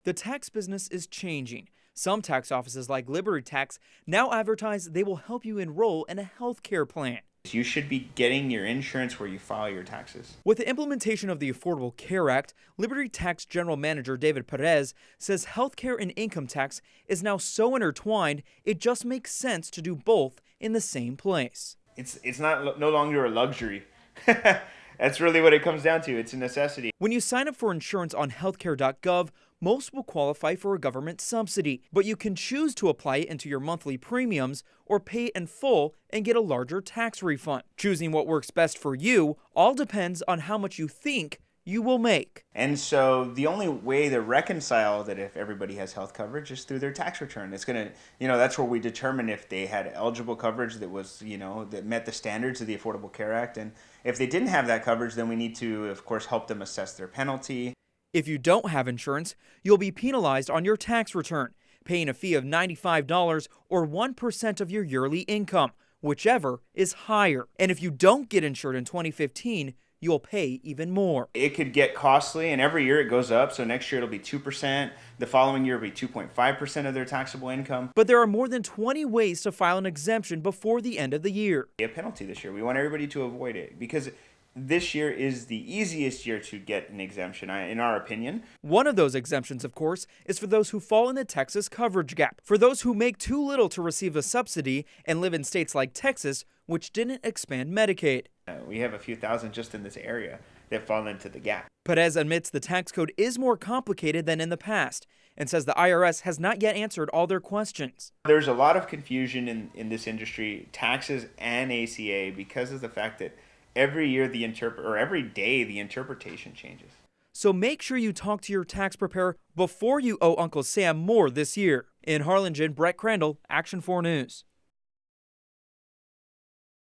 The tax business is changing. Some tax offices like Liberty Tax now advertise they will help you enroll in a health care plan. You should be getting your insurance where you file your taxes. With the implementation of the Affordable Care Act, Liberty Tax General Manager David Perez says healthcare and income tax is now so intertwined, it just makes sense to do both in the same place. It's not no longer a luxury. That's really what it comes down to. It's a necessity. When you sign up for insurance on healthcare.gov, most will qualify for a government subsidy, but you can choose to apply it into your monthly premiums or pay it in full and get a larger tax refund. Choosing what works best for you all depends on how much you think you will make. And so the only way to reconcile that if everybody has health coverage is through their tax return. It's going to, that's where we determine if they had eligible coverage that was, that met the standards of the Affordable Care Act. And if they didn't have that coverage, then we need to, of course, help them assess their penalty. If you don't have insurance, you'll be penalized on your tax return, paying a fee of $95 or 1% of your yearly income, whichever is higher. And if you don't get insured in 2015, you'll pay even more. It could get costly, and every year it goes up. So next year it'll be 2%. The following year it'll be 2.5% of their taxable income. But there are more than 20 ways to file an exemption before the end of the year. A penalty this year. We want everybody to avoid it because this year is the easiest year to get an exemption, in our opinion. One of those exemptions, of course, is for those who fall in the Texas coverage gap. For those who make too little to receive a subsidy and live in states like Texas, which didn't expand Medicaid. We have a few thousand just in this area that fall into the gap. Perez admits the tax code is more complicated than in the past and says the IRS has not yet answered all their questions. There's a lot of confusion in this industry, taxes and ACA, because of the fact that every year every day the interpretation changes. So make sure you talk to your tax preparer before you owe Uncle Sam more this year. In Harlingen, Brett Crandall, Action 4 News.